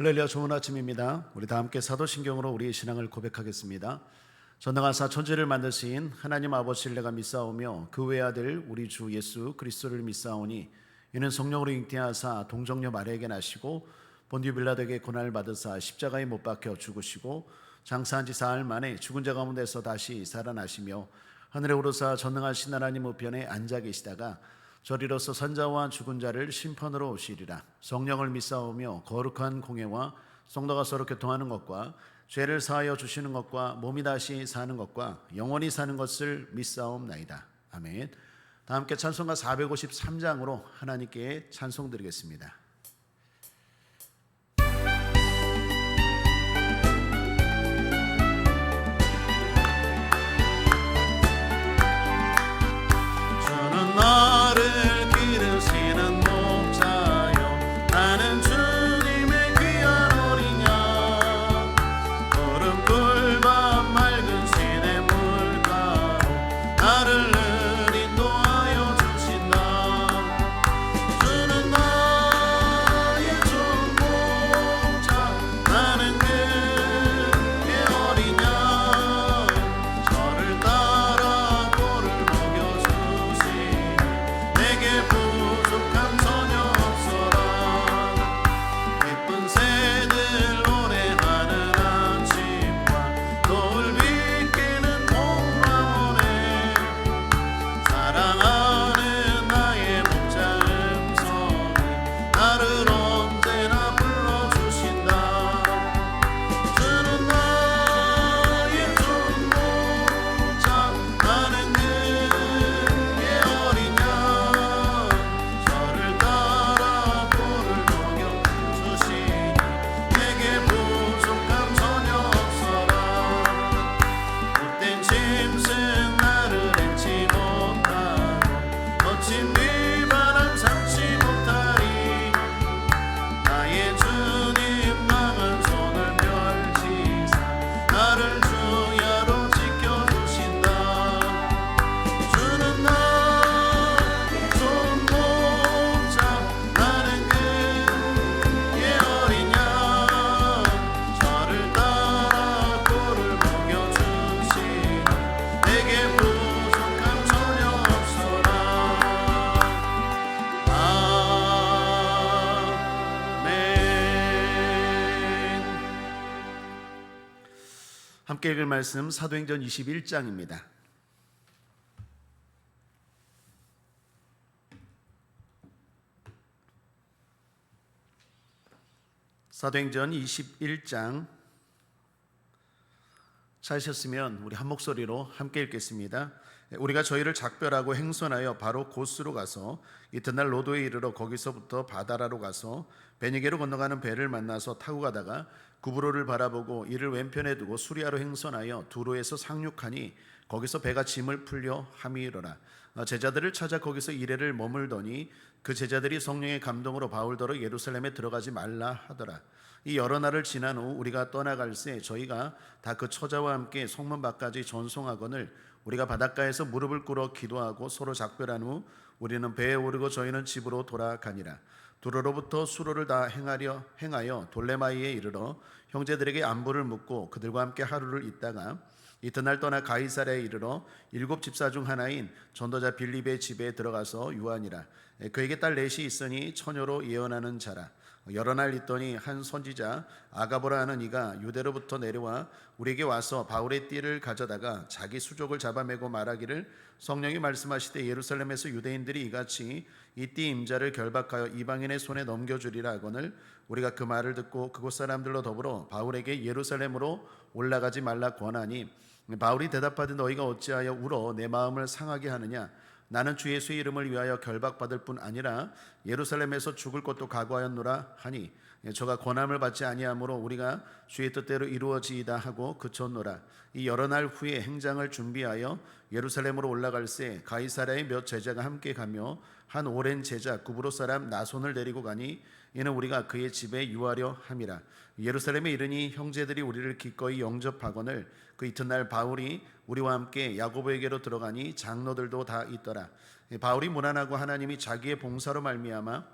할렐루야, 좋은 아침입니다. 우리 다 함께 사도신경으로 우리의 신앙을 고백하겠습니다. 전능하사 천지를 만드신 하나님 아버지를 내가 믿사오며 그 외아들 우리 주 예수 그리스도를 믿사오니 이는 성령으로 잉태하사 동정녀 마리아에게 나시고 본디오 빌라도에게 고난을 받으사 십자가에 못 박혀 죽으시고 장사한 지 사흘 만에 죽은 자 가운데서 다시 살아나시며 하늘에 오르사 전능하신 하나님 우편에 앉아 계시다가 저리로서 산자와 죽은 자를 심판으로 오시리라. 성령을 믿사오며 거룩한 공예와 성도가 서로 교통하는 것과 죄를 사하여 주시는 것과 몸이 다시 사는 것과 영원히 사는 것을 믿사옵나이다. 아멘. 다 함께 찬송가 453장으로 하나님께 찬송 드리겠습니다. 함께 읽을 말씀 사도행전 21장입니다. 사도행전 21장 찾으셨으면 우리 한 목소리로 함께 읽겠습니다. 우리가 저희를 작별하고 행선하여 바로 고스로 가서 이튿날 로도에 이르러 거기서부터 바다라로 가서 베니게로 건너가는 배를 만나서 타고 가다가 구브로를 바라보고 이를 왼편에 두고 수리아로 행선하여 두로에서 상륙하니 거기서 배가 짐을 풀려 함이로라. 제자들을 찾아 거기서 이레를 머물더니 그 제자들이 성령의 감동으로 바울더러 예루살렘에 들어가지 말라 하더라. 이 여러 날을 지난 후 우리가 떠나갈새 저희가 다 그 처자와 함께 성문 밖까지 전송하거늘 우리가 바닷가에서 무릎을 꿇어 기도하고 서로 작별한 후 우리는 배에 오르고 저희는 집으로 돌아가니라. 두로로부터 수로를 다 행하여 돌레마이에 이르러 형제들에게 안부를 묻고 그들과 함께 하루를 있다가 이튿날 떠나 가이사랴에 이르러 7 집사 중 하나인 전도자 빌립의 집에 들어가서 유하니라. 그에게 딸 넷이 있으니 처녀로 예언하는 자라. 여러 날 있더니 한 선지자 아가보라 하는 이가 유대로부터 내려와 우리에게 와서 바울의 띠를 가져다가 자기 수족을 잡아매고 말하기를 성령이 말씀하시되 예루살렘에서 유대인들이 이같이 이 띠 임자를 결박하여 이방인의 손에 넘겨주리라 하거늘 우리가 그 말을 듣고 그곳 사람들로 더불어 바울에게 예루살렘으로 올라가지 말라 권하니 바울이 대답하되 너희가 어찌하여 울어 내 마음을 상하게 하느냐. 나는 주 예수의 이름을 위하여 결박받을 뿐 아니라 예루살렘에서 죽을 것도 각오하였노라 하니 저가 권함을 받지 아니하므로 우리가 주의 뜻대로 이루어지이다 하고 그쳤노라. 이 여러 날 후에 행장을 준비하여 예루살렘으로 올라갈새 가이사랴의 몇 제자가 함께 가며 한 오랜 제자 구브로 사람 나손을 데리고 가니 이는 우리가 그의 집에 유하려 함이라. 예루살렘에 이르니 형제들이 우리를 기꺼이 영접하거늘 그 이튿날 바울이 우리와 함께 야고보에게로 들어가니 장로들도 다 있더라. 바울이 무난하고 하나님이 자기의 봉사로 말미암아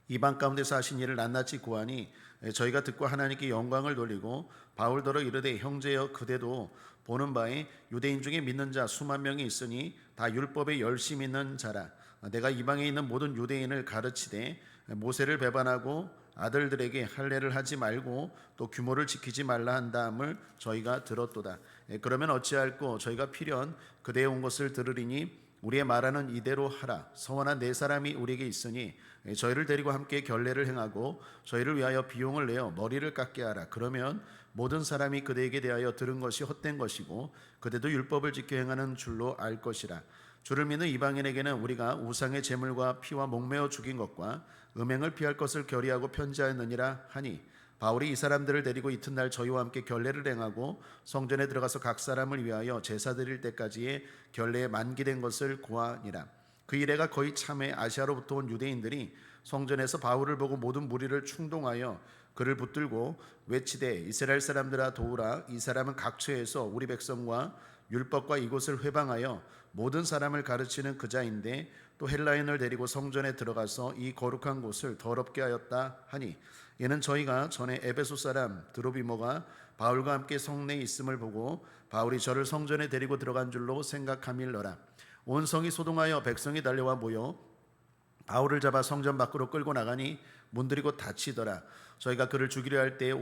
이방 가운데서 하신 일을 낱낱이 고하니 저희가 듣고 하나님께 영광을 돌리고 바울더러 이르되 형제여 그대도 보는 바에 유대인 중에 믿는 자 수만 명이 있으니 다 율법에 열심히 있는 자라. 내가 이방에 있는 모든 유대인을 가르치되 모세를 배반하고 아들들에게 할례를 하지 말고 또 규모를 지키지 말라 한다함을 저희가 들었도다. 그러면 어찌할꼬 저희가 필연 그대에 온 것을 들으리니 우리의 말하는 이대로 하라. 서원한 네 사람이 우리에게 있으니 저희를 데리고 함께 결례를 행하고 저희를 위하여 비용을 내어 머리를 깎게 하라. 그러면 모든 사람이 그대에게 대하여 들은 것이 헛된 것이고 그대도 율법을 지켜 행하는 줄로 알 것이라. 주를 믿는 이방인에게는 우리가 우상의 제물과 피와 목매어 죽인 것과 음행을 피할 것을 결의하고 편지하였느니라 하니 바울이 이 사람들을 데리고 이튿날 저희와 함께 결례를 행하고 성전에 들어가서 각 사람을 위하여 제사 드릴 때까지의 결례에 만기된 것을 고하니라. 그 이래가 거의 참에 아시아로부터 온 유대인들이 성전에서 바울을 보고 모든 무리를 충동하여 그를 붙들고 외치되 이스라엘 사람들아 도우라. 이 사람은 각처에서 우리 백성과 율법과 이곳을 회방하여 모든 사람을 가르치는 그 자인데 또 헬라인을 데리고 성전에 들어가서 이 거룩한 곳을 더럽게 하였다 하니 이는 저희가 전에 에베소 사람 드로비모가 바울과 함께 성내에 있음을 보고 바울이 저를 성전에 데리고 들어간 줄로 생각함일러라. 온 성이 소동하여 백성이 달려와 모여 바울을 잡아 성전 밖으로 끌고 나가니 문들이 곧 닫히더라. 저희가 그를 죽이려 할 때에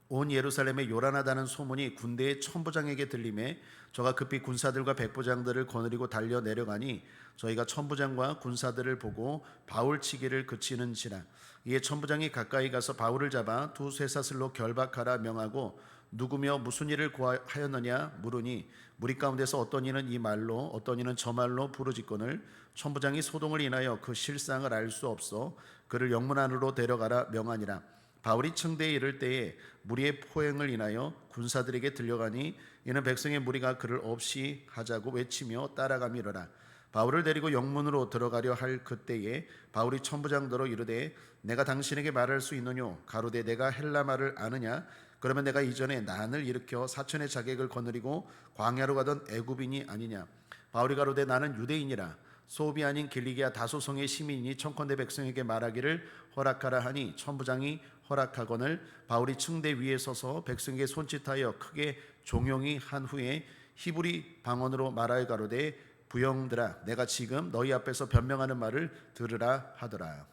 온 예루살렘에 요란하다는 소문이 군대의 천부장에게 들림에 저가 급히 군사들과 백부장들을 거느리고 달려 내려가니 저희가 천부장과 군사들을 보고 바울 치기를 그치는지라. 이에 천부장이 가까이 가서 바울을 잡아 두 쇠사슬로 결박하라 명하고 누구며 무슨 일을 고하였느냐 물으니 무리 가운데서 어떤 이는 이 말로 어떤 이는 저 말로 부르짖거늘 천부장이 소동을 인하여 그 실상을 알 수 없어 그를 영문 안으로 데려가라 명하니라. 바울이 층대에 이를 때에 무리의 포행을 인하여 군사들에게 들려가니 이는 백성의 무리가 그를 없이 하자고 외치며 따라가미러라. 바울을 데리고 영문으로 들어가려 할 그때에 바울이 천부장더러 이르되 내가 당신에게 말할 수 있느뇨 가로되 내가 헬라 말을 아느냐. 그러면 내가 이전에 난을 일으켜 사천의 자객을 거느리고 광야로 가던 애굽인이 아니냐. 바울이 가로되 나는 유대인이라 소읍이 아닌 길리기아 다소성의 시민이니 청컨대 백성에게 말하기를 허락하라 하니 천부장이 허락하거늘 바울이 층대 위에 서서 백성에게 손짓하여 크게 종용이 한 후에 히브리 방언으로 말하여 가로되 부영들아 내가 지금 너희 앞에서 변명하는 말을 들으라 하더라.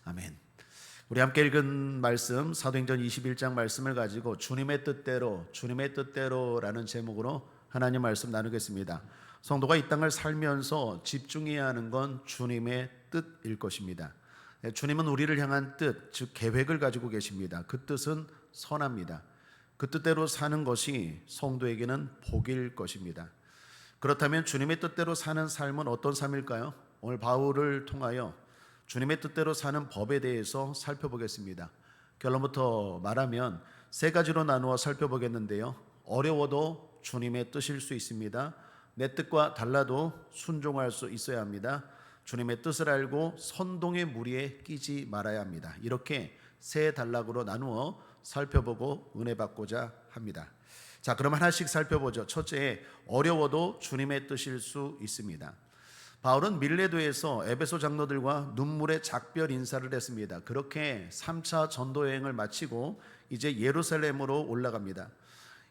아멘. 우리 함께 읽은 말씀 사도행전 21장 말씀을 가지고 주님의 뜻대로라는 제목으로 하나님 말씀 나누겠습니다. 성도가 이 땅을 살면서 집중해야 하는 건 주님의 뜻일 것입니다. 주님은 우리를 향한 뜻, 즉 계획을 가지고 계십니다. 그 뜻은 선합니다. 그 뜻대로 사는 것이 성도에게는 복일 것입니다. 그렇다면 주님의 뜻대로 사는 삶은 어떤 삶일까요? 오늘 바울을 통하여 주님의 뜻대로 사는 법에 대해서 살펴보겠습니다. 결론부터 말하면 세 가지로 나누어 살펴보겠는데요. 어려워도 주님의 뜻일 수 있습니다. 내 뜻과 달라도 순종할 수 있어야 합니다. 주님의 뜻을 알고 선동의 무리에 끼지 말아야 합니다. 이렇게 세 단락으로 나누어 살펴보고 은혜 받고자 합니다. 자, 그럼 하나씩 살펴보죠. 첫째, 어려워도 주님의 뜻일 수 있습니다. 바울은 밀레도에서 에베소 장로들과 눈물의 작별 인사를 했습니다. 그렇게 3차 전도 여행을 마치고 이제 예루살렘으로 올라갑니다.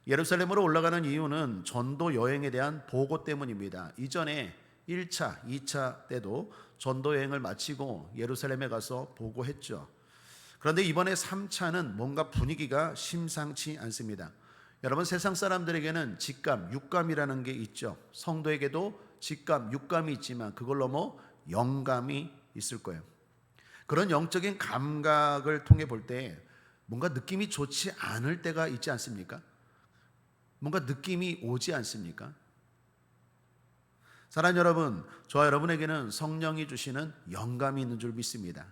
예루살렘으로 올라가는 이유는 전도 여행에 대한 보고 때문입니다. 이전에 1차, 2차 때도 전도 여행을 마치고 예루살렘에 가서 보고했죠. 그런데 이번에 3차는 뭔가 분위기가 심상치 않습니다. 여러분, 세상 사람들에게는 직감, 육감이라는 게 있죠. 성도에게도 직감, 육감이 있지만 그걸 넘어 영감이 있을 거예요. 그런 영적인 감각을 통해 볼 때 뭔가 느낌이 좋지 않을 때가 있지 않습니까? 뭔가 느낌이 오지 않습니까? 사랑하는 여러분, 저와 여러분에게는 성령이 주시는 영감이 있는 줄 믿습니다.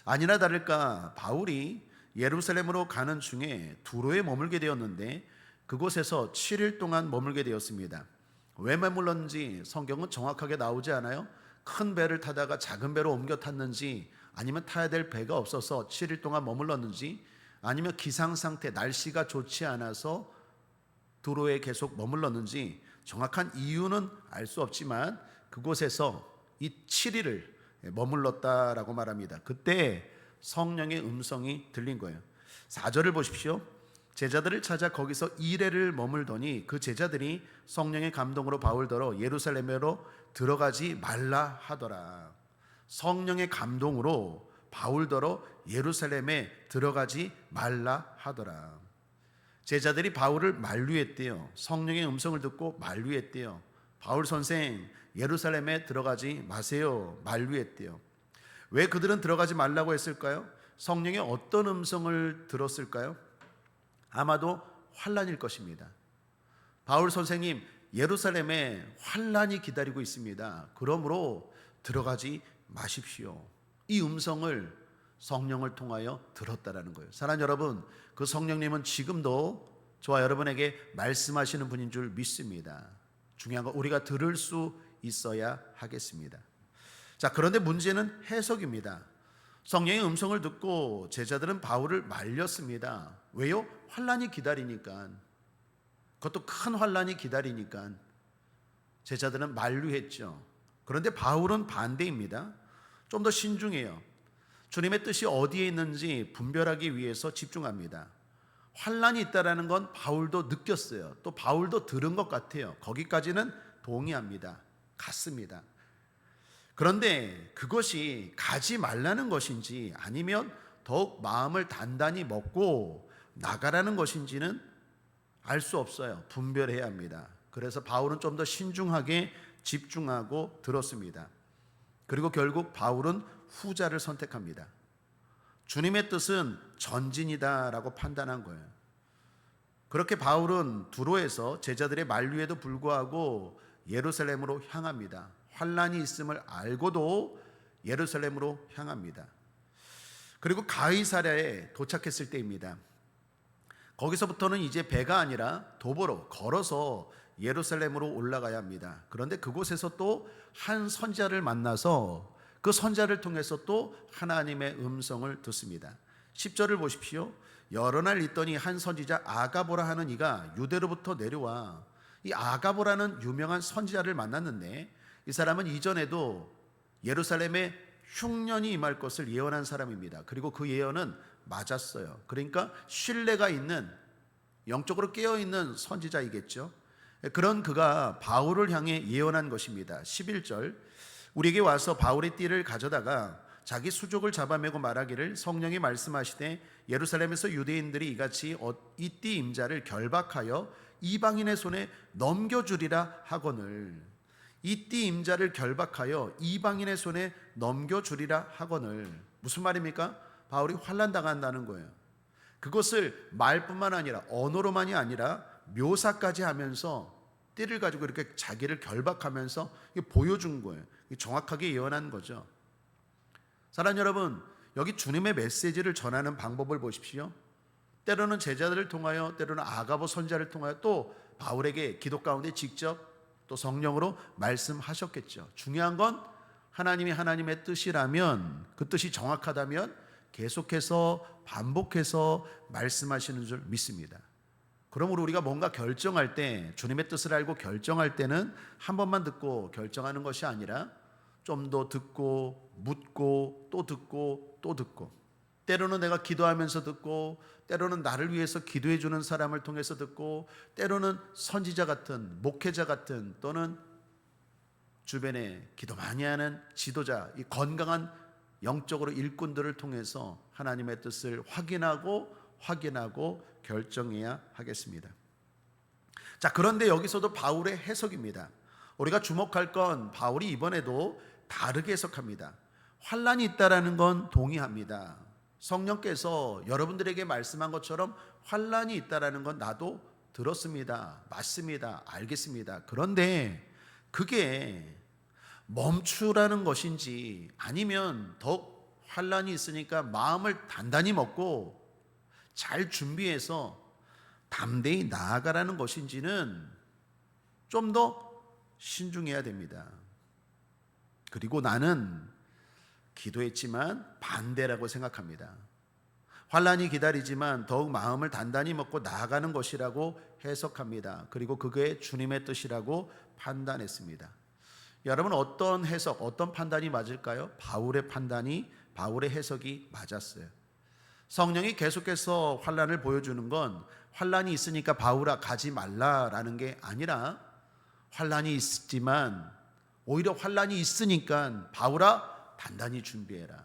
아니나 다를까 바울이 예루살렘으로 가는 중에 두로에 머물게 되었는데 그곳에서 7일 동안 머물게 되었습니다. 왜 머물렀는지 성경은 정확하게 나오지 않아요. 큰 배를 타다가 작은 배로 옮겨 탔는지, 아니면 타야 될 배가 없어서 7일 동안 머물렀는지, 아니면 기상 상태, 날씨가 좋지 않아서 두로에 계속 머물렀는지 정확한 이유는 알 수 없지만 그곳에서 이 7일을 머물렀다라고 말합니다. 그때 성령의 음성이 들린 거예요. 4절을 보십시오. 제자들을 찾아 거기서 이레를 머물더니 그 제자들이 성령의 감동으로 바울더러 예루살렘으로 들어가지 말라 하더라. 성령의 감동으로 바울더러 예루살렘에 들어가지 말라 하더라. 제자들이 바울을 만류했대요. 성령의 음성을 듣고 만류했대요. 바울 선생, 예루살렘에 들어가지 마세요. 만류했대요. 왜 그들은 들어가지 말라고 했을까요? 성령의 어떤 음성을 들었을까요? 아마도 환난일 것입니다. 바울 선생님, 예루살렘에 환난이 기다리고 있습니다. 그러므로 들어가지 마십시오. 이 음성을 성령을 통하여 들었다라는 거예요. 사랑하는 여러분, 그 성령님은 지금도 저와 여러분에게 말씀하시는 분인 줄 믿습니다. 중요한 건 우리가 들을 수 있어야 하겠습니다. 자, 그런데 문제는 해석입니다. 성령의 음성을 듣고 제자들은 바울을 말렸습니다. 왜요? 환난이 기다리니까. 그것도 큰 환난이 기다리니까 제자들은 만류했죠. 그런데 바울은 반대입니다. 좀 더 신중해요. 주님의 뜻이 어디에 있는지 분별하기 위해서 집중합니다. 환난이 있다라는 건 바울도 느꼈어요. 또 바울도 들은 것 같아요. 거기까지는 동의합니다. 같습니다. 그런데 그것이 가지 말라는 것인지 아니면 더욱 마음을 단단히 먹고 나가라는 것인지는 알 수 없어요. 분별해야 합니다. 그래서 바울은 좀 더 신중하게 집중하고 들었습니다. 그리고 결국 바울은 후자를 선택합니다. 주님의 뜻은 전진이다라고 판단한 거예요. 그렇게 바울은 두로에서 제자들의 만류에도 불구하고 예루살렘으로 향합니다. 환난이 있음을 알고도 예루살렘으로 향합니다. 그리고 가이사랴에 도착했을 때입니다. 거기서부터는 이제 배가 아니라 도보로 걸어서 예루살렘으로 올라가야 합니다. 그런데 그곳에서 또 한 선지자를 만나서 그 선지자를 통해서 또 하나님의 음성을 듣습니다. 10절을 보십시오. 여러 날 있더니 한 선지자 아가보라 하는 이가 유대로부터 내려와. 이 아가보라는 유명한 선지자를 만났는데 이 사람은 이전에도 예루살렘에 흉년이 임할 것을 예언한 사람입니다. 그리고 그 예언은 맞았어요. 그러니까 신뢰가 있는, 영적으로 깨어있는 선지자이겠죠. 그런 그가 바울을 향해 예언한 것입니다. 11절, 우리에게 와서 바울의 띠를 가져다가 자기 수족을 잡아매고 말하기를 성령이 말씀하시되 예루살렘에서 유대인들이 이같이 이 띠 임자를 결박하여 이방인의 손에 넘겨주리라 하거늘. 이 띠 임자를 결박하여 이방인의 손에 넘겨주리라 하거늘. 무슨 말입니까? 바울이 환난당한다는 거예요. 그것을 말뿐만 아니라 언어로만이 아니라 묘사까지 하면서 띠를 가지고 이렇게 자기를 결박하면서 보여준 거예요. 정확하게 예언한 거죠. 사랑하는 여러분, 여기 주님의 메시지를 전하는 방법을 보십시오. 때로는 제자들을 통하여, 때로는 아가보 선지자를 통하여, 또 바울에게 기도 가운데 직접 또 성령으로 말씀하셨겠죠. 중요한 건 하나님이 하나님의 뜻이라면, 그 뜻이 정확하다면 계속해서 반복해서 말씀하시는 줄 믿습니다. 그러므로 우리가 뭔가 결정할 때, 주님의 뜻을 알고 결정할 때는 한 번만 듣고 결정하는 것이 아니라 좀 더 듣고 묻고 또 듣고 또 듣고, 때로는 내가 기도하면서 듣고, 때로는 나를 위해서 기도해 주는 사람을 통해서 듣고, 때로는 선지자 같은, 목회자 같은, 또는 주변에 기도 많이 하는 지도자, 이 건강한 영적으로 일꾼들을 통해서 하나님의 뜻을 확인하고 결정해야 하겠습니다. 자, 그런데 여기서도 바울의 해석입니다. 우리가 주목할 건 바울이 이번에도 다르게 해석합니다. 환난이 있다라는 건 동의합니다. 성령께서 여러분들에게 말씀한 것처럼 환난이 있다라는 건 나도 들었습니다. 맞습니다. 알겠습니다. 그런데 그게 멈추라는 것인지 아니면 더욱 환난이 있으니까 마음을 단단히 먹고 잘 준비해서 담대히 나아가라는 것인지는 좀 더 신중해야 됩니다. 그리고 나는 기도했지만 반대라고 생각합니다. 환난이 기다리지만 더욱 마음을 단단히 먹고 나아가는 것이라고 해석합니다. 그리고 그게 주님의 뜻이라고 판단했습니다. 여러분, 어떤 해석, 어떤 판단이 맞을까요? 바울의 판단이 바울의 해석이 맞았어요. 성령이 계속해서 환난을 보여주는 건 환난이 있으니까 바울아 가지 말라라는 게 아니라, 환난이 있지만 오히려 환난이 있으니까 바울아 단단히 준비해라.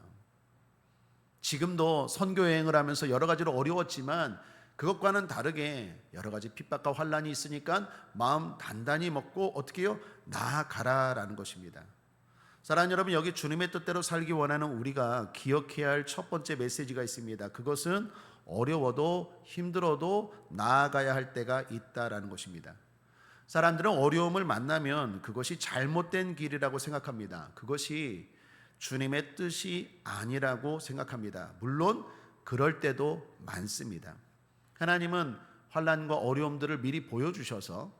지금도 선교 여행을 하면서 여러 가지로 어려웠지만 그것과는 다르게 여러 가지 핍박과 환난이 있으니까 마음 단단히 먹고 어떻게 해요? 나아가라라는 것입니다. 사랑하는 여러분, 여기 주님의 뜻대로 살기 원하는 우리가 기억해야 할 첫 번째 메시지가 있습니다. 그것은 어려워도 힘들어도 나아가야 할 때가 있다라는 것입니다. 사람들은 어려움을 만나면 그것이 잘못된 길이라고 생각합니다. 그것이 주님의 뜻이 아니라고 생각합니다. 물론 그럴 때도 많습니다. 하나님은 환난과 어려움들을 미리 보여주셔서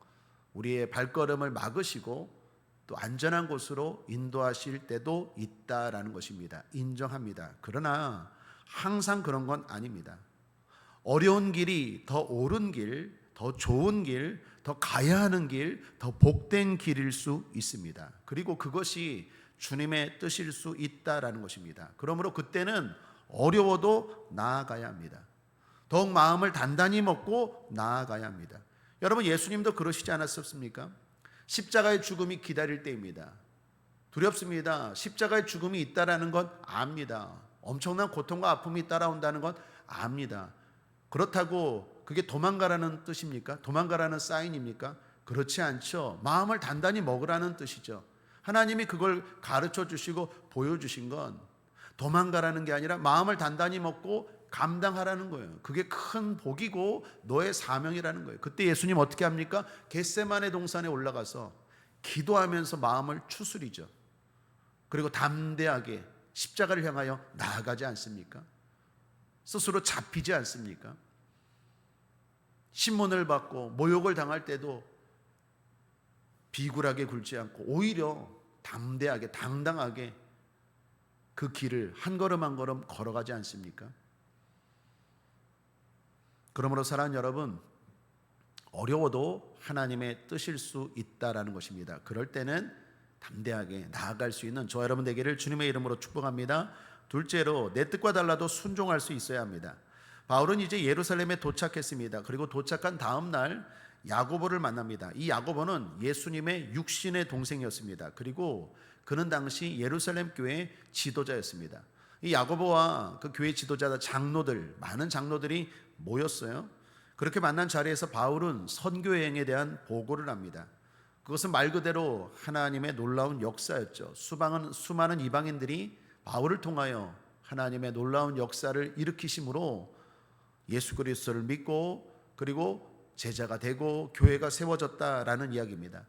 우리의 발걸음을 막으시고 또 안전한 곳으로 인도하실 때도 있다라는 것입니다. 인정합니다. 그러나 항상 그런 건 아닙니다. 어려운 길이 더 옳은 길, 더 좋은 길, 더 가야 하는 길, 더 복된 길일 수 있습니다. 그리고 그것이 주님의 뜻일 수 있다라는 것입니다. 그러므로 그때는 어려워도 나아가야 합니다. 더욱 마음을 단단히 먹고 나아가야 합니다. 여러분, 예수님도 그러시지 않았습니까? 십자가의 죽음이 기다릴 때입니다. 두렵습니다. 십자가의 죽음이 있다라는 건 압니다. 엄청난 고통과 아픔이 따라온다는 건 압니다. 그렇다고 그게 도망가라는 뜻입니까? 도망가라는 사인입니까? 그렇지 않죠. 마음을 단단히 먹으라는 뜻이죠. 하나님이 그걸 가르쳐 주시고 보여주신 건 도망가라는 게 아니라 마음을 단단히 먹고 감당하라는 거예요. 그게 큰 복이고 너의 사명이라는 거예요. 그때 예수님 어떻게 합니까? 겟세마네 동산에 올라가서 기도하면서 마음을 추스리죠. 그리고 담대하게 십자가를 향하여 나아가지 않습니까? 스스로 잡히지 않습니까? 신문을 받고 모욕을 당할 때도 비굴하게 굴지 않고 오히려 담대하게 당당하게 그 길을 한 걸음 한 걸음 걸어가지 않습니까? 그러므로 사랑하는 여러분, 어려워도 하나님의 뜻일 수 있다라는 것입니다. 그럴 때는 담대하게 나아갈 수 있는 저와 여러분 되기를 주님의 이름으로 축복합니다. 둘째로, 내 뜻과 달라도 순종할 수 있어야 합니다. 바울은 이제 예루살렘에 도착했습니다. 그리고 도착한 다음 날 야고보를 만납니다. 이 야고보는 예수님의 육신의 동생이었습니다. 그리고 그는 당시 예루살렘 교회의 지도자였습니다. 이 야고보와 그 교회 지도자 장로들, 많은 장로들이 모였어요. 그렇게 만난 자리에서 바울은 선교 여행에 대한 보고를 합니다. 그것은 말 그대로 하나님의 놀라운 역사였죠. 수많은 이방인들이 바울을 통하여 하나님의 놀라운 역사를 일으키심으로 예수 그리스도를 믿고 그리고 제자가 되고 교회가 세워졌다라는 이야기입니다.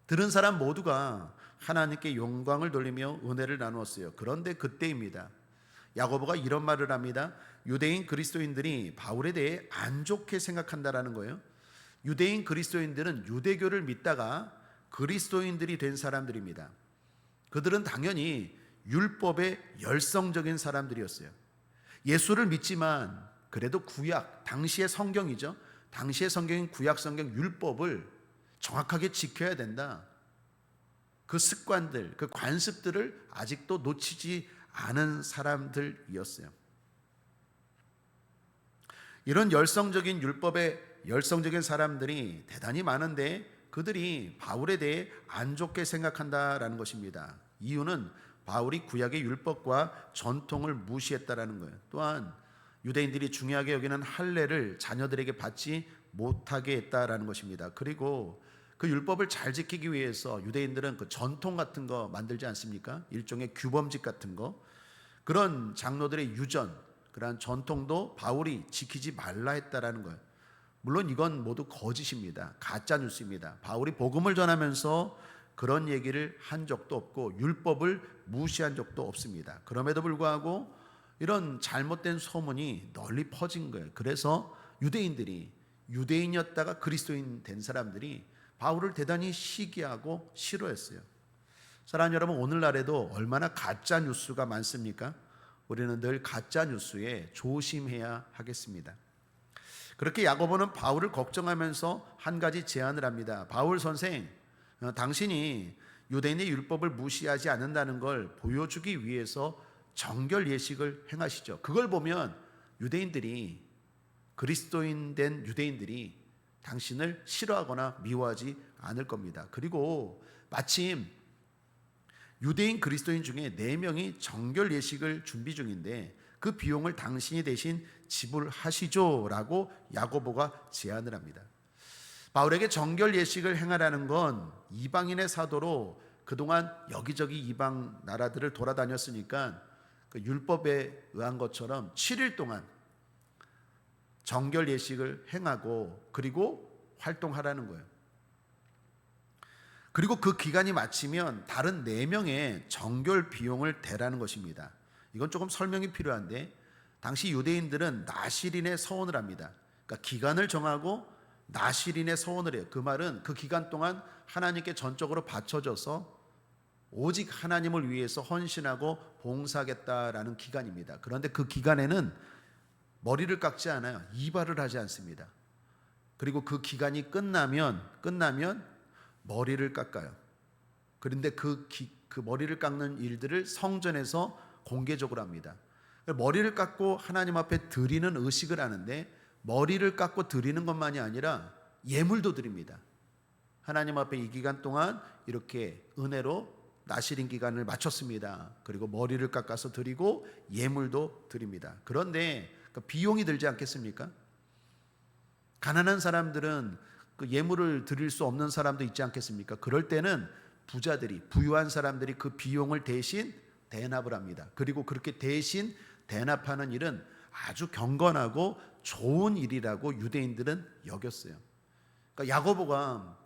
들은 사람 모두가 하나님께 영광을 돌리며 은혜를 나누었어요. 그런데 그때입니다. 야고보가 이런 말을 합니다. 유대인 그리스도인들이 바울에 대해 안 좋게 생각한다라는 거예요. 유대인 그리스도인들은 유대교를 믿다가 그리스도인들이 된 사람들입니다. 그들은 당연히 율법의 열성적인 사람들이었어요. 예수를 믿지만 그래도 구약, 당시의 성경이죠. 당시의 성경인 구약 성경 율법을 정확하게 지켜야 된다. 그 습관들, 그 관습들을 아직도 놓치지 않은 사람들이었어요. 이런 열성적인 율법의 열성적인 사람들이 대단히 많은데 그들이 바울에 대해 안 좋게 생각한다라는 것입니다. 이유는 바울이 구약의 율법과 전통을 무시했다라는 거예요. 또한 유대인들이 중요하게 여기는 할례를 자녀들에게 받지 못하게 했다라는 것입니다. 그리고 그 율법을 잘 지키기 위해서 유대인들은 그 전통 같은 거 만들지 않습니까? 일종의 규범집 같은 거. 그런 장로들의 유전, 그러한 전통도 바울이 지키지 말라 했다라는 거예요. 물론 이건 모두 거짓입니다. 가짜 뉴스입니다. 바울이 복음을 전하면서 그런 얘기를 한 적도 없고 율법을 무시한 적도 없습니다. 그럼에도 불구하고 이런 잘못된 소문이 널리 퍼진 거예요. 그래서 유대인이었다가 그리스도인 된 사람들이 바울을 대단히 시기하고 싫어했어요. 사랑하는 여러분, 오늘날에도 얼마나 가짜 뉴스가 많습니까? 우리는 늘 가짜 뉴스에 조심해야 하겠습니다. 그렇게 야고보는 바울을 걱정하면서 한 가지 제안을 합니다. 바울 선생, 당신이 유대인의 율법을 무시하지 않는다는 걸 보여주기 위해서 정결 예식을 행하시죠. 그걸 보면 유대인들이, 그리스도인 된 유대인들이 당신을 싫어하거나 미워하지 않을 겁니다. 그리고 마침 유대인 그리스도인 중에 4명이 정결 예식을 준비 중인데 그 비용을 당신이 대신 지불하시죠 라고 야고보가 제안을 합니다. 바울에게 정결 예식을 행하라는 건 이방인의 사도로 그동안 여기저기 이방 나라들을 돌아다녔으니까 그 율법에 의한 것처럼 7일 동안 정결 예식을 행하고 그리고 활동하라는 거예요. 그리고 그 기간이 마치면 다른 4명의 정결 비용을 대라는 것입니다. 이건 조금 설명이 필요한데 당시 유대인들은 나실인의 서원을 합니다. 그러니까 기간을 정하고 나실인의 서원을 해요. 그 말은 그 기간 동안 하나님께 전적으로 바쳐져서 오직 하나님을 위해서 헌신하고 봉사하겠다라는 기간입니다. 그런데 그 기간에는 머리를 깎지 않아요. 이발을 하지 않습니다. 그리고 그 기간이 끝나면 머리를 깎아요. 그런데 그 머리를 깎는 일들을 성전에서 공개적으로 합니다. 머리를 깎고 하나님 앞에 드리는 의식을 하는데 머리를 깎고 드리는 것만이 아니라 예물도 드립니다. 하나님 앞에 이 기간 동안 이렇게 은혜로 나실인 기간을 마쳤습니다. 그리고 머리를 깎아서 드리고 예물도 드립니다. 그런데 비용이 들지 않겠습니까? 가난한 사람들은 그 예물을 드릴 수 없는 사람도 있지 않겠습니까? 그럴 때는 부자들이, 부유한 사람들이 그 비용을 대신 대납을 합니다. 그리고 그렇게 대신 대납하는 일은 아주 경건하고 좋은 일이라고 유대인들은 여겼어요. 그러니까 야고보가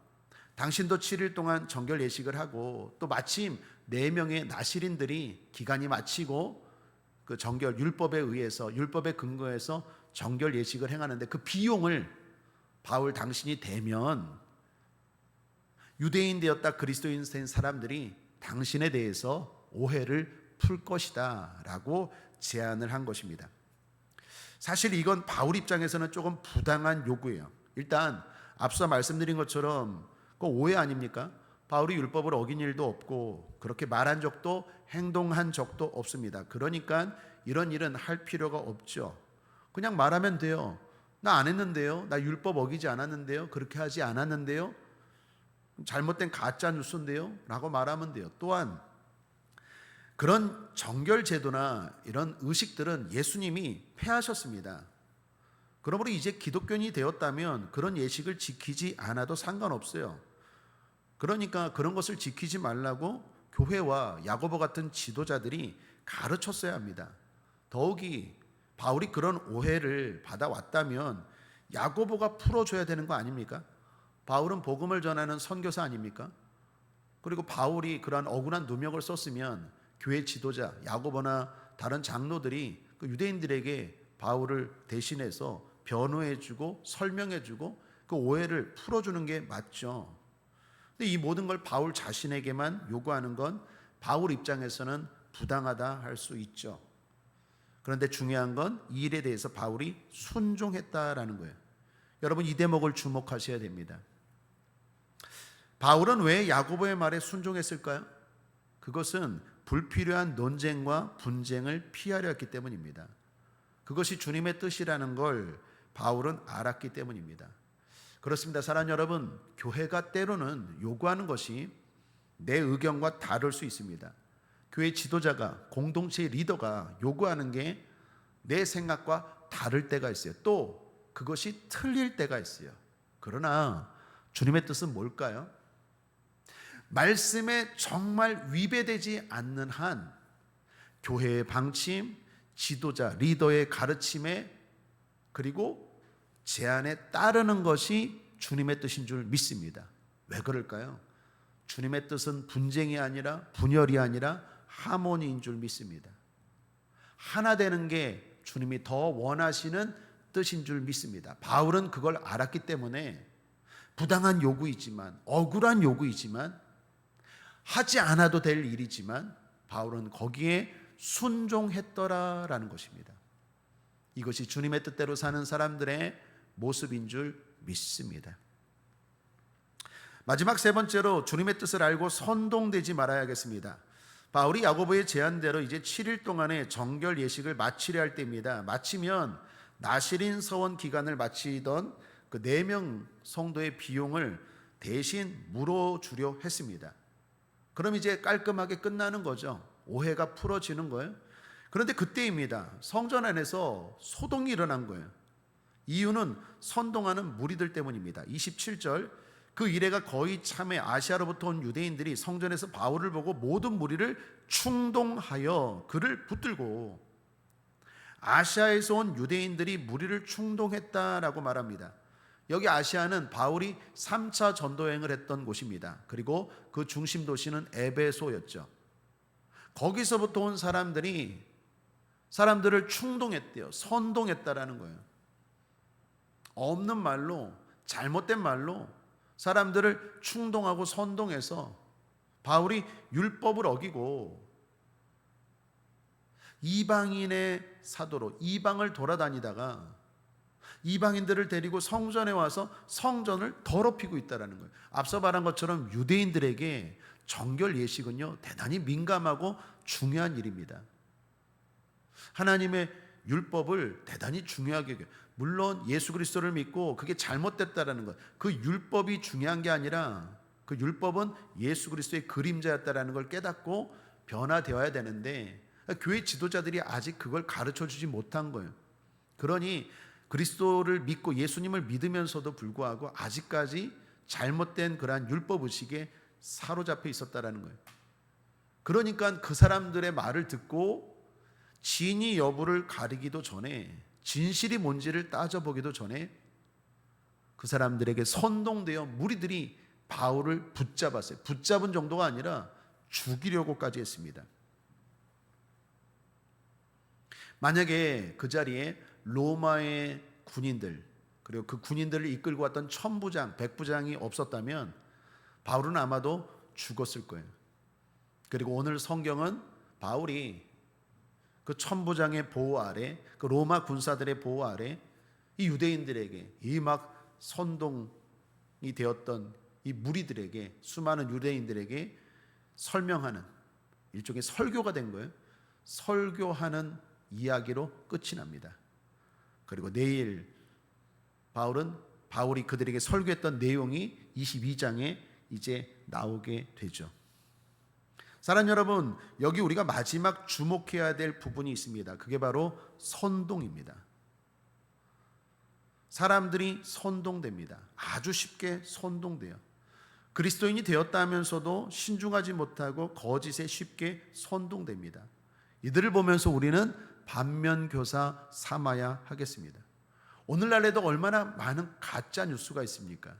당신도 7일 동안 정결 예식을 하고 또 마침 4명의 나실인들이 기간이 마치고 그 정결 율법에 의해서 율법에 근거해서 정결 예식을 행하는데 그 비용을 바울 당신이 대면 유대인 되었다 그리스도인 된 사람들이 당신에 대해서 오해를 풀 것이다 라고 제안을 한 것입니다. 사실 이건 바울 입장에서는 조금 부당한 요구예요. 일단 앞서 말씀드린 것처럼 그 오해 아닙니까? 바울이 율법을 어긴 일도 없고 그렇게 말한 적도 행동한 적도 없습니다. 그러니까 이런 일은 할 필요가 없죠. 그냥 말하면 돼요. 나 안 했는데요. 나 율법 어기지 않았는데요. 그렇게 하지 않았는데요. 잘못된 가짜 뉴스인데요. 라고 말하면 돼요. 또한 그런 정결 제도나 이런 의식들은 예수님이 폐하셨습니다. 그러므로 이제 기독교인이 되었다면 그런 예식을 지키지 않아도 상관없어요. 그러니까 그런 것을 지키지 말라고 교회와 야고보 같은 지도자들이 가르쳤어야 합니다. 더욱이 바울이 그런 오해를 받아왔다면 야고보가 풀어줘야 되는 거 아닙니까? 바울은 복음을 전하는 선교사 아닙니까? 그리고 바울이 그러한 억울한 누명을 썼으면 교회 지도자 야고보나 다른 장로들이 그 유대인들에게 바울을 대신해서 변호해주고 설명해주고 그 오해를 풀어주는 게 맞죠. 근데 이 모든 걸 바울 자신에게만 요구하는 건 바울 입장에서는 부당하다 할 수 있죠. 그런데 중요한 건 이 일에 대해서 바울이 순종했다라는 거예요. 여러분 이 대목을 주목하셔야 됩니다. 바울은 왜 야고보의 말에 순종했을까요? 그것은 불필요한 논쟁과 분쟁을 피하려 했기 때문입니다. 그것이 주님의 뜻이라는 걸 바울은 알았기 때문입니다. 그렇습니다. 사랑하는 여러분, 교회가 때로는 요구하는 것이 내 의견과 다를 수 있습니다. 교회 지도자가, 공동체의 리더가 요구하는 게 내 생각과 다를 때가 있어요. 또 그것이 틀릴 때가 있어요. 그러나 주님의 뜻은 뭘까요? 말씀에 정말 위배되지 않는 한 교회의 방침, 지도자, 리더의 가르침에 그리고 제안에 따르는 것이 주님의 뜻인 줄 믿습니다. 왜 그럴까요? 주님의 뜻은 분쟁이 아니라 분열이 아니라 하모니인 줄 믿습니다. 하나 되는 게 주님이 더 원하시는 뜻인 줄 믿습니다. 바울은 그걸 알았기 때문에 부당한 요구이지만 억울한 요구이지만 하지 않아도 될 일이지만 바울은 거기에 순종했더라라는 것입니다. 이것이 주님의 뜻대로 사는 사람들의 모습인 줄 믿습니다. 마지막 세 번째로 주님의 뜻을 알고 선동되지 말아야겠습니다. 바울이 야고보의 제안대로 이제 7일 동안의 정결 예식을 마치려 할 때입니다. 마치면 나실인 서원 기간을 마치던 그 4명 성도의 비용을 대신 물어주려 했습니다. 그럼 이제 깔끔하게 끝나는 거죠. 오해가 풀어지는 거예요. 그런데 그때입니다. 성전 안에서 소동이 일어난 거예요. 이유는 선동하는 무리들 때문입니다. 27절, 그 이래가 거의 참에 아시아로부터 온 유대인들이 성전에서 바울을 보고 모든 무리를 충동하여 그를 붙들고, 아시아에서 온 유대인들이 무리를 충동했다라고 말합니다. 여기 아시아는 바울이 3차 전도여행을 했던 곳입니다. 그리고 그 중심 도시는 에베소였죠. 거기서부터 온 사람들을 충동했대요. 선동했다라는 거예요. 없는 말로, 잘못된 말로 사람들을 충동하고 선동해서 바울이 율법을 어기고 이방인의 사도로 이방을 돌아다니다가 이방인들을 데리고 성전에 와서 성전을 더럽히고 있다는 거예요. 앞서 말한 것처럼 유대인들에게 정결 예식은요, 대단히 민감하고 중요한 일입니다. 하나님의 율법을 대단히 중요하게 여겨요. 물론 예수 그리스도를 믿고 그게 잘못됐다라는 것, 그 율법이 중요한 게 아니라 그 율법은 예수 그리스도의 그림자였다라는 걸 깨닫고 변화되어야 되는데, 교회 지도자들이 아직 그걸 가르쳐 주지 못한 거예요. 그러니 그리스도를 믿고 예수님을 믿으면서도 불구하고 아직까지 잘못된 그러한 율법 의식에 사로잡혀 있었다라는 거예요. 그러니까 그 사람들의 말을 듣고 진위 여부를 가리기도 전에, 진실이 뭔지를 따져보기도 전에 그 사람들에게 선동되어 무리들이 바울을 붙잡았어요. 붙잡은 정도가 아니라 죽이려고까지 했습니다. 만약에 그 자리에 로마의 군인들, 그리고 그 군인들을 이끌고 왔던 천부장, 백부장이 없었다면 바울은 아마도 죽었을 거예요. 그리고 오늘 성경은 바울이 그 천부장의 보호 아래, 그 로마 군사들의 보호 아래 이 유대인들에게, 이 막 선동이 되었던 이 무리들에게, 수많은 유대인들에게 설명하는, 일종의 설교가 된 거예요. 설교하는 이야기로 끝이 납니다. 그리고 내일 바울이 그들에게 설교했던 내용이 22장에 이제 나오게 되죠. 사랑하는 여러분, 여기 우리가 마지막 주목해야 될 부분이 있습니다. 그게 바로 선동입니다. 사람들이 선동됩니다. 아주 쉽게 선동돼요. 그리스도인이 되었다면서도 신중하지 못하고 거짓에 쉽게 선동됩니다. 이들을 보면서 우리는 반면교사 삼아야 하겠습니다. 오늘날에도 얼마나 많은 가짜 뉴스가 있습니까?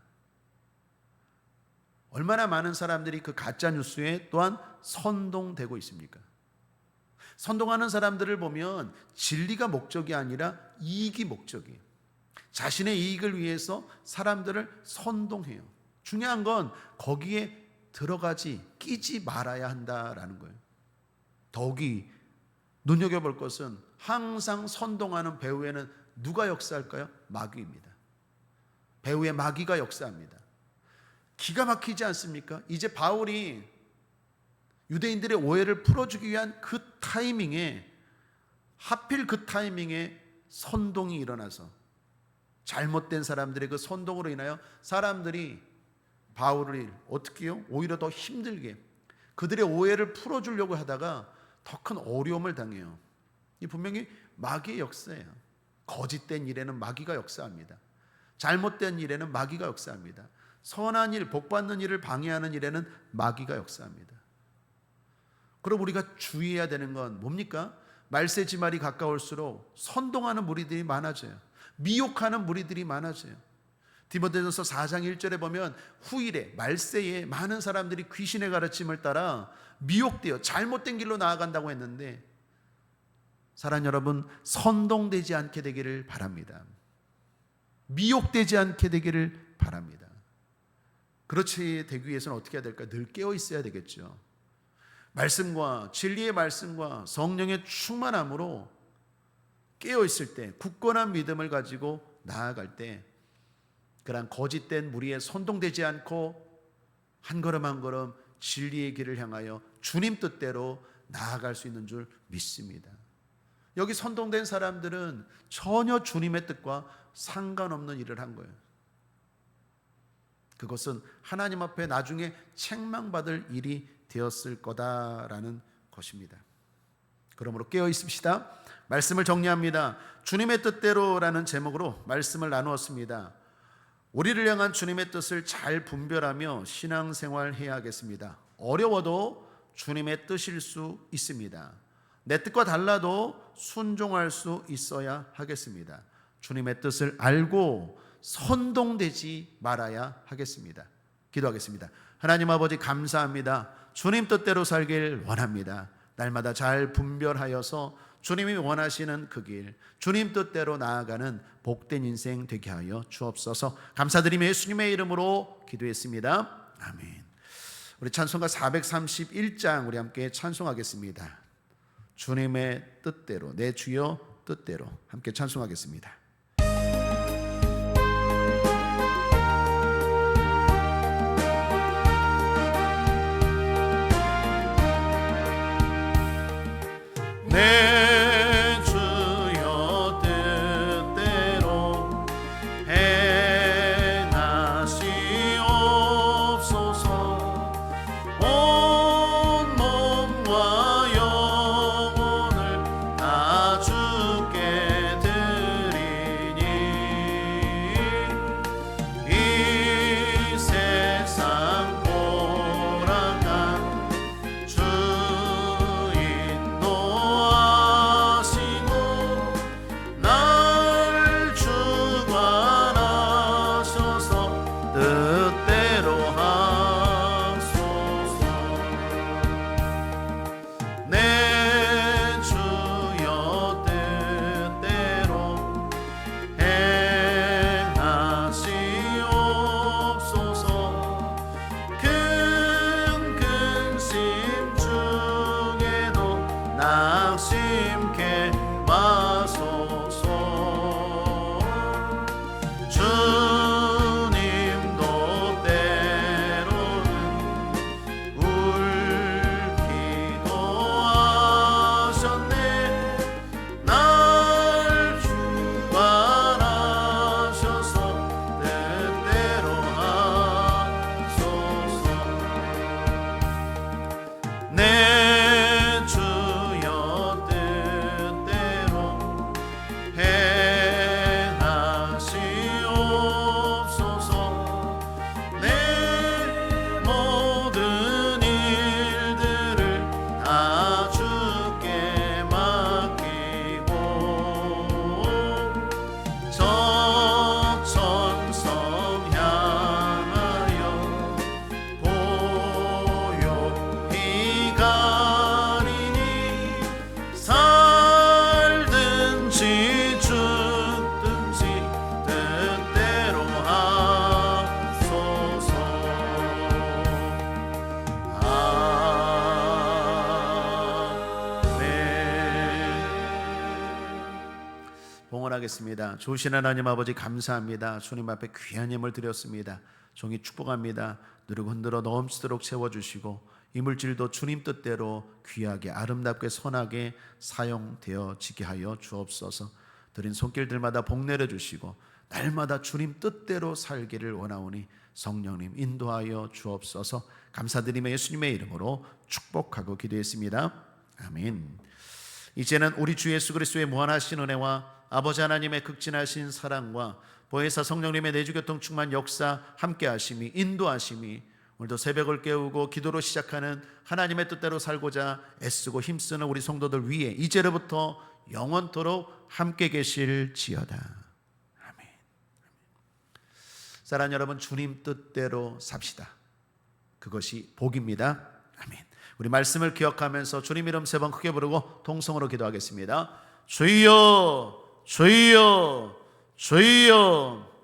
얼마나 많은 사람들이 그 가짜 뉴스에 또한 선동되고 있습니까? 선동하는 사람들을 보면 진리가 목적이 아니라 이익이 목적이에요. 자신의 이익을 위해서 사람들을 선동해요. 중요한 건 거기에 끼지 말아야 한다라는 거예요. 더욱이 눈여겨볼 것은 항상 선동하는 배후에는 누가 역사할까요? 마귀입니다. 배후에 마귀가 역사합니다. 기가 막히지 않습니까? 이제 바울이 유대인들의 오해를 풀어주기 위한 그 타이밍에, 하필 그 타이밍에 선동이 일어나서 잘못된 사람들의 그 선동으로 인하여 사람들이 바울을 어떻게 해요? 오히려 더 힘들게, 그들의 오해를 풀어주려고 하다가 더 큰 어려움을 당해요. 이 분명히 마귀의 역사예요. 거짓된 일에는 마귀가 역사합니다. 잘못된 일에는 마귀가 역사합니다. 선한 일, 복받는 일을 방해하는 일에는 마귀가 역사합니다. 그럼 우리가 주의해야 되는 건 뭡니까? 말세지말이 가까울수록 선동하는 무리들이 많아져요. 미혹하는 무리들이 많아져요. 디모데전서 4장 1절에 보면 후일에, 말세에 많은 사람들이 귀신의 가르침을 따라 미혹되어 잘못된 길로 나아간다고 했는데, 사랑하는 여러분, 선동되지 않게 되기를 바랍니다. 미혹되지 않게 되기를 바랍니다. 그렇지 되기 위해서는 어떻게 해야 될까? 늘 깨어 있어야 되겠죠. 말씀과 진리의 말씀과 성령의 충만함으로 깨어 있을 때, 굳건한 믿음을 가지고 나아갈 때, 그러한 거짓된 무리에 선동되지 않고 한 걸음 한 걸음 진리의 길을 향하여 주님 뜻대로 나아갈 수 있는 줄 믿습니다. 여기 선동된 사람들은 전혀 주님의 뜻과 상관없는 일을 한 거예요. 그것은 하나님 앞에 나중에 책망받을 일이 되었을 거다라는 것입니다. 그러므로 깨어 있읍시다. 말씀을 정리합니다. 주님의 뜻대로라는 제목으로 말씀을 나누었습니다. 우리를 향한 주님의 뜻을 잘 분별하며 신앙생활 해야 하겠습니다. 어려워도 주님의 뜻일 수 있습니다. 내 뜻과 달라도 순종할 수 있어야 하겠습니다. 주님의 뜻을 알고 선동되지 말아야 하겠습니다. 기도하겠습니다. 하나님 아버지 감사합니다. 주님 뜻대로 살길 원합니다. 날마다 잘 분별하여서 주님이 원하시는 그 길, 주님 뜻대로 나아가는 복된 인생 되게 하여 주옵소서. 감사드리며 예수님의 이름으로 기도했습니다. 아멘. 우리 찬송가 431장 우리 함께 찬송하겠습니다. 주님의 뜻대로, 내 주여 뜻대로 함께 찬송하겠습니다. 내 주여 뜻대로 행하시옵소서. 온 몸과 영혼을 다 주께 드리니 이 세상 돌아간 주 낙심케 마소서. 주님도 때로는 울기도 하셨네. 날 주관하셔서 뜻대로 하소서. 내 주여 뜻대로 행하시옵소서. 내 모든 일들을 다 주께 맡기고 저 천성 향하여 고요히 가리니 살든지 죽든지 뜻대로 하소서. 아멘. 봉헌하겠습니다. 좋으신 하나님 아버지 감사합니다. 주님 앞에 귀한 힘을 드렸습니다. 종이 축복합니다. 누르고 흔들어 넘치도록 채워주시고 이 물질도 주님 뜻대로 귀하게 아름답게 선하게 사용되어지게 하여 주옵소서. 드린 손길들마다 복 내려주시고 날마다 주님 뜻대로 살기를 원하오니 성령님 인도하여 주옵소서. 감사드리며 예수님의 이름으로 축복하고 기도했습니다. 아멘. 이제는 우리 주 예수 그리스도의 무한하신 은혜와 아버지 하나님의 극진하신 사랑과 보혜사 성령님의 내주교통 충만 역사 함께하심이 인도하심이 오늘도 새벽을 깨우고 기도로 시작하는 하나님의 뜻대로 살고자 애쓰고 힘쓰는 우리 성도들 위에 이제로부터 영원토록 함께 계실지어다. 아멘. 사랑하는 여러분, 주님 뜻대로 삽시다. 그것이 복입니다. 아멘. 우리 말씀을 기억하면서 주님 이름 3번 크게 부르고 통성으로 기도하겠습니다. 주여 주여 주여.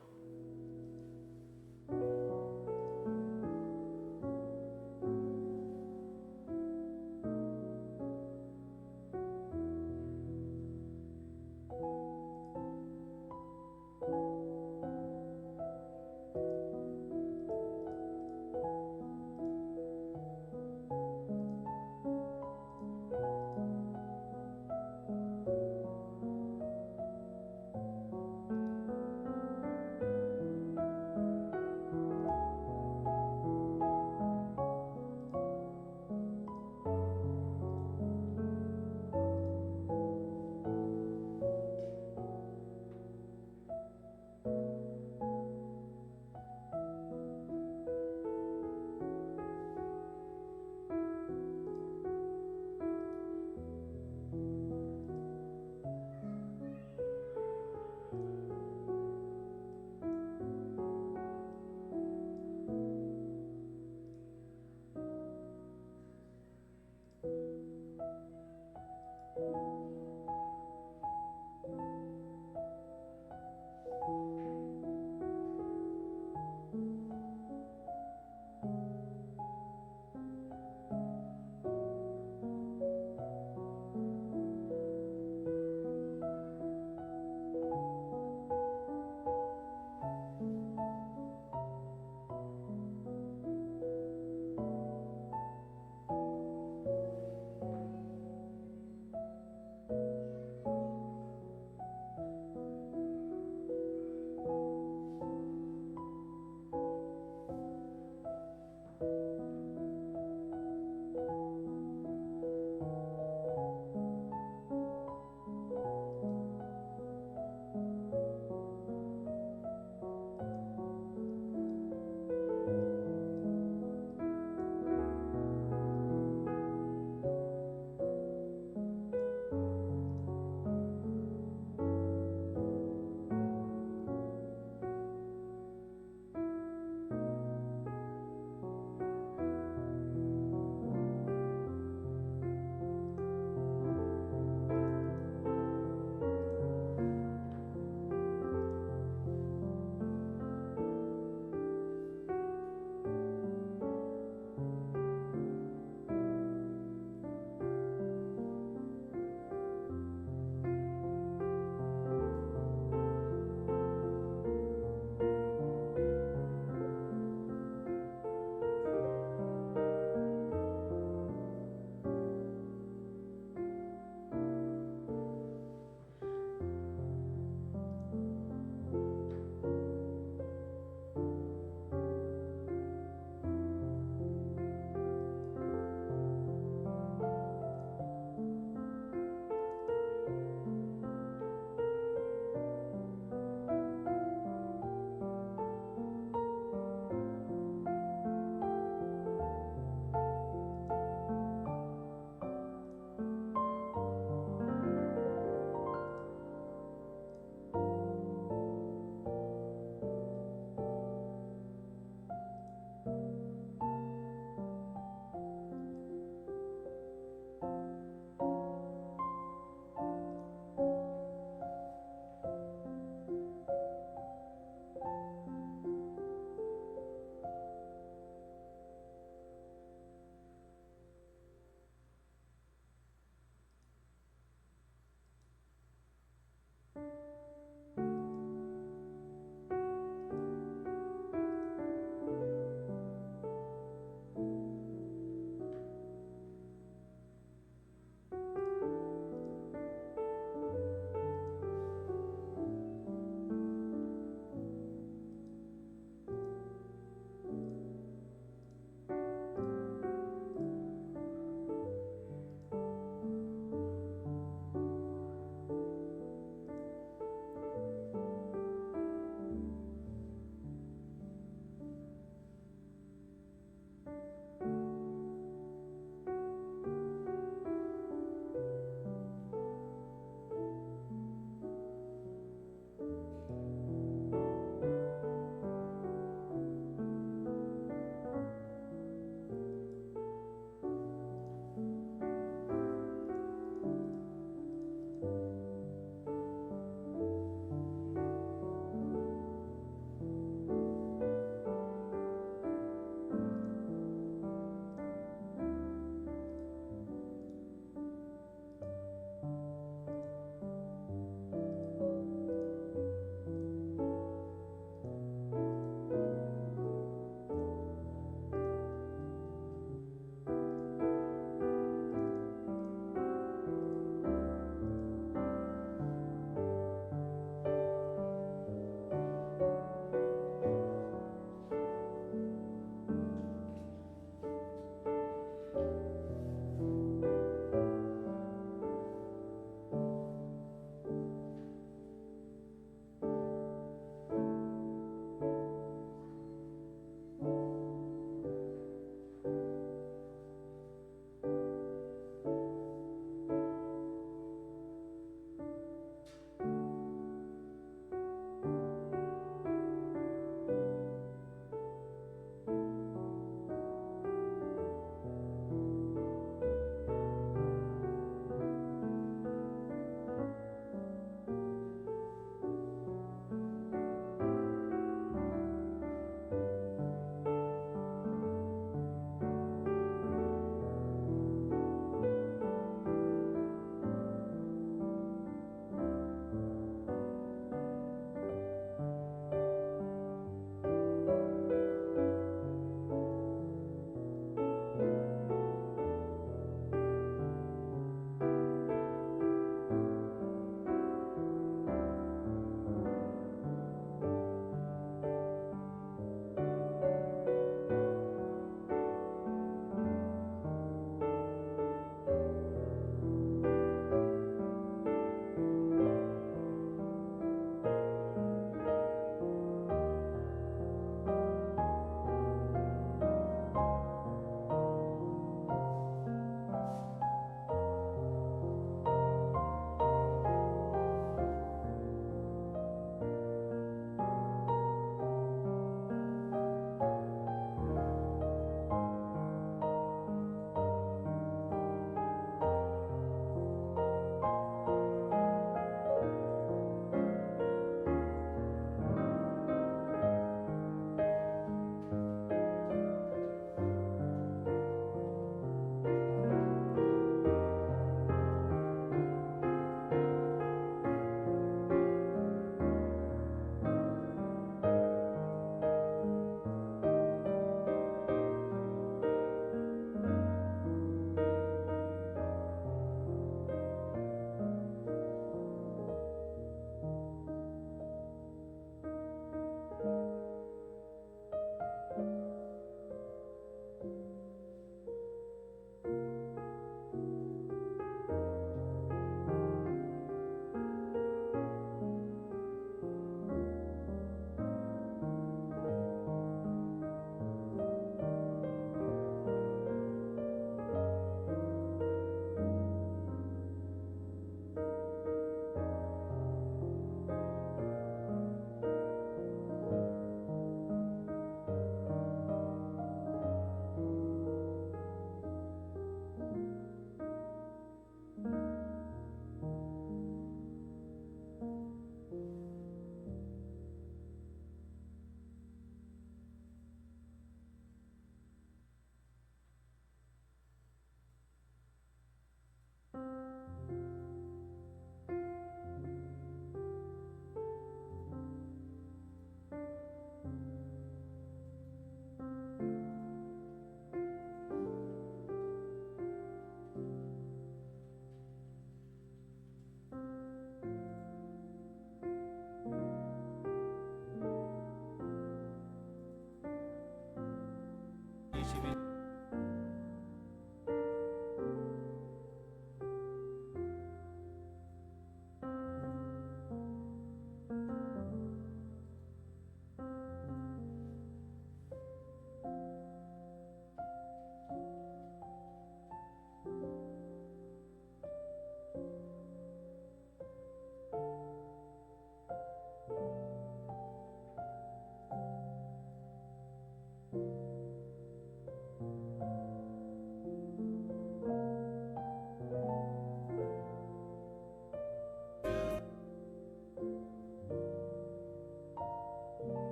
20일